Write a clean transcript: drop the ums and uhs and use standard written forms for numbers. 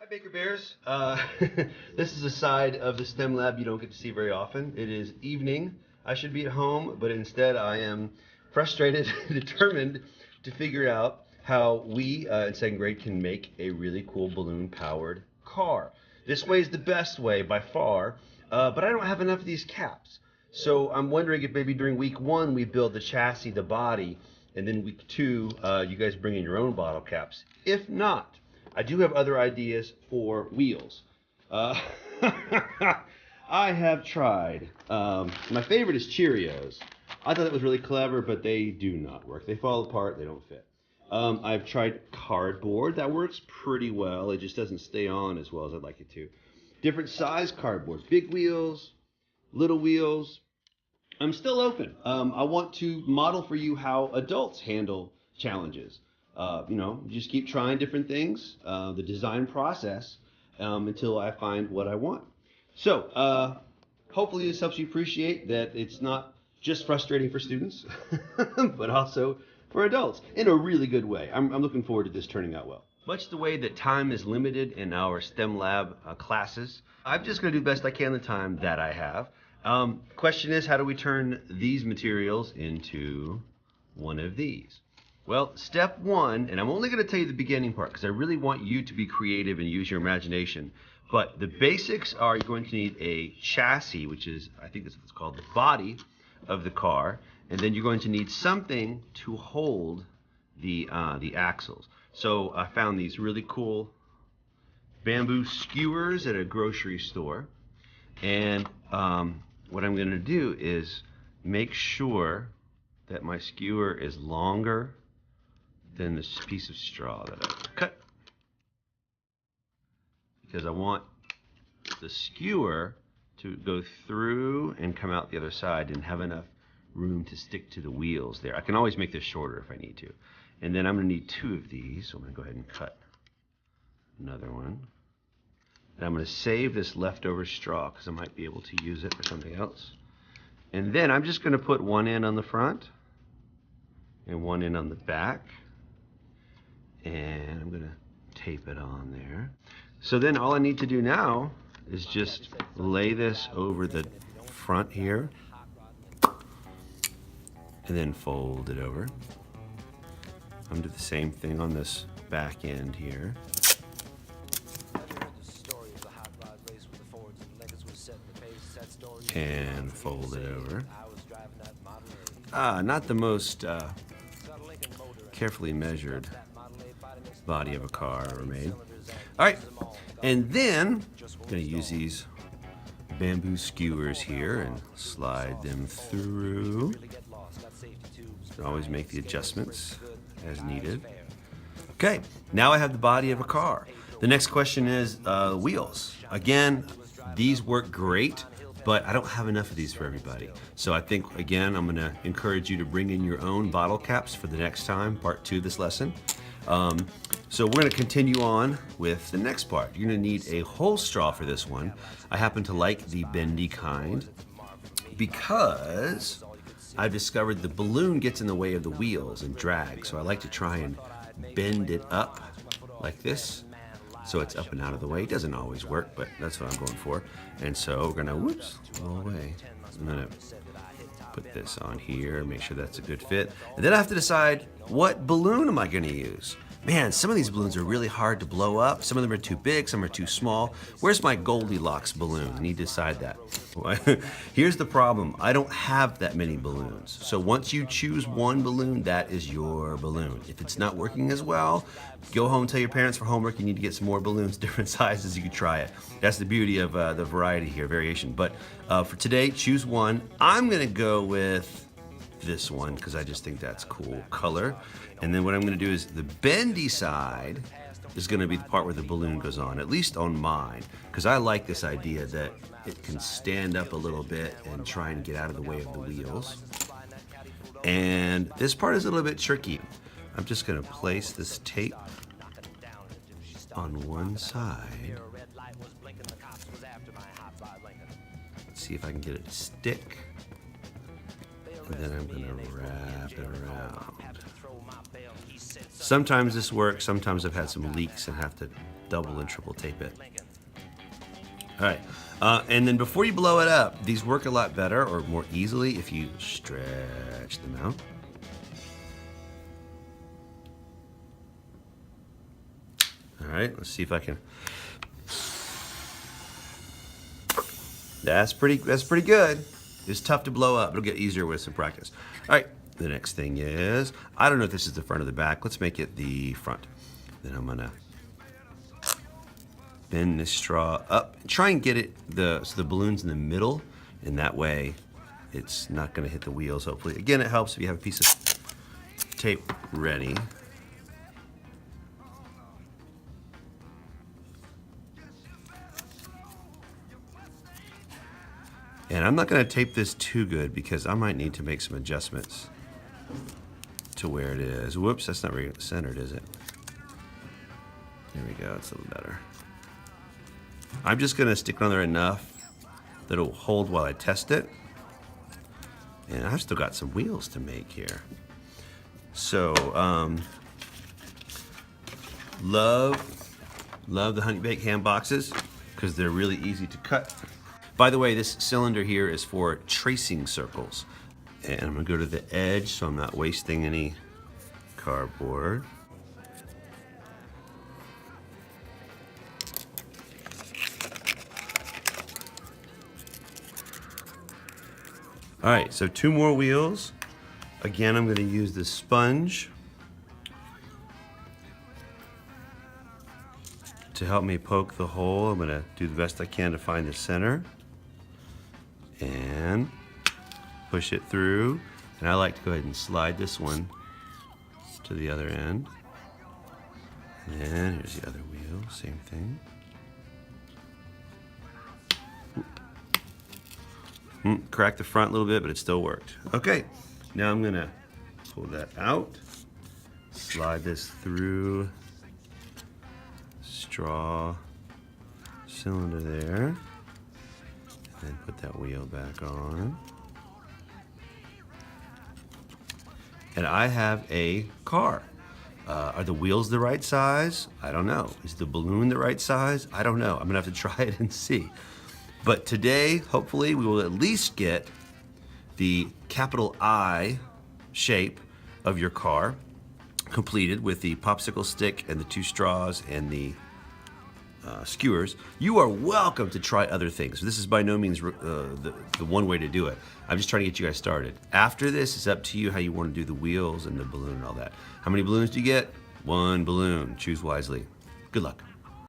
Hi, Baker Bears. This is a side of the STEM lab you don't get to see very often. It is evening. I should be at home, but instead I am frustrated, determined to figure out how we in second grade can make a really cool balloon-powered car. This way is the best way by far, but I don't have enough of these caps. So I'm wondering if maybe during week one we build the chassis, the body, and then week two you guys bring in your own bottle caps. If not, I do have other ideas for wheels. Uh, I have tried. My favorite is Cheerios. I thought that was really clever, but they do not work. They fall apart. They don't fit. I've tried cardboard. That works pretty well. It just doesn't stay on as well as I'd like it to. Different size cardboards. Big wheels, little wheels. I'm still open. I want to model for you how adults handle challenges. Just keep trying different things, the design process, until I find what I want. So, hopefully this helps you appreciate that it's not just frustrating for students, but also for adults in a really good way. I'm looking forward to this turning out well. Much the way that time is limited in our STEM lab classes, I'm just going to do the best I can the time that I have. Question is, how do we turn these materials into one of these? Well, step one, and I'm only going to tell you the beginning part because I really want you to be creative and use your imagination. But the basics are you're going to need a chassis, which is, I think that's what it's called, the body of the car. And then you're going to need something to hold the axles. So I found these really cool bamboo skewers at a grocery store. And what I'm going to do is make sure that my skewer is longer than this piece of straw that I cut, because I want the skewer to go through and come out the other side and have enough room to stick to the wheels there. I can always make this shorter if I need to. And then I'm going to need two of these, so I'm going to go ahead and cut another one. And I'm going to save this leftover straw because I might be able to use it for something else. And then I'm just going to put one end on the front and one end on the back. And I'm going to tape it on there. So then all I need to do now is just lay this over the front here and then fold it over. I'm going to do the same thing on this back end here. And fold it over. Not the most carefully measured body of a car ever made. All right, and then I'm going to use these bamboo skewers here and slide them through. Always make the adjustments as needed. Okay, now I have the body of a car. The next question is wheels. Again, these work great, but I don't have enough of these for everybody. So I think, again, I'm gonna encourage you to bring in your own bottle caps for the next time, part 2 of this lesson. So we're gonna continue on with the next part. You're gonna need a whole straw for this one. I happen to like the bendy kind because I've discovered the balloon gets in the way of the wheels and drag. So I like to try and bend it up like this, so it's up and out of the way. It doesn't always work, but that's what I'm going for. And so we're gonna, whoops, roll away. I'm gonna put this on here, make sure that's a good fit. And then I have to decide, what balloon am I gonna use? Man, some of these balloons are really hard to blow up. Some of them are too big, some are too small. Where's my Goldilocks balloon? I need to decide that. Here's the problem. I don't have that many balloons. So once you choose one balloon, that is your balloon. If it's not working as well, go home and tell your parents for homework you need to get some more balloons, different sizes, you can try it. That's the beauty of the variety here, variation. But for today, choose one. I'm gonna go with this one because I just think that's cool color. And then what I'm going to do is the bendy side is going to be the part where the balloon goes on, at least on mine, because I like this idea that it can stand up a little bit and try and get out of the way of the wheels. And this part is a little bit tricky. I'm just going to place this tape on one side. Let's see if I can get it to stick. And then I'm going to wrap it around. Sometimes this works, sometimes I've had some leaks and have to double and triple tape it. All right, and then before you blow it up, these work a lot better or more easily if you stretch them out. All right, let's see if I can. That's pretty good. It's tough to blow up. It'll get easier with some practice. All right, the next thing is, I don't know if this is the front or the back. Let's make it the front. Then I'm gonna bend this straw up. Try and get it so the balloon's in the middle, and that way it's not gonna hit the wheels, hopefully. Again, it helps if you have a piece of tape ready. And I'm not going to tape this too good because I might need to make some adjustments to where it is. Whoops, that's not very centered, is it? There we go, it's a little better. I'm just going to stick it on there enough that it'll hold while I test it. And I've still got some wheels to make here. So, love the Honey Bake ham boxes because they're really easy to cut. By the way, this cylinder here is for tracing circles. And I'm gonna go to the edge so I'm not wasting any cardboard. All right, so 2 more wheels. Again, I'm gonna use this sponge to help me poke the hole. I'm gonna do the best I can to find the center and push it through. And I like to go ahead and slide this one to the other end. And here's the other wheel, same thing. Cracked the front a little bit, but it still worked. Okay, now I'm gonna pull that out, slide this through straw cylinder there, and then put that wheel back on. And I have a car. Are the wheels the right size? I don't know. Is the balloon the right size? I don't know. I'm gonna have to try it and see. But today, hopefully, we will at least get the capital I shape of your car completed with the popsicle stick and the 2 straws and the skewers. You are welcome to try other things. This is by no means the one way to do it. I'm just trying to get you guys started. After this, it's up to you how you want to do the wheels and the balloon and all that. How many balloons do you get? 1 balloon. Choose wisely. Good luck.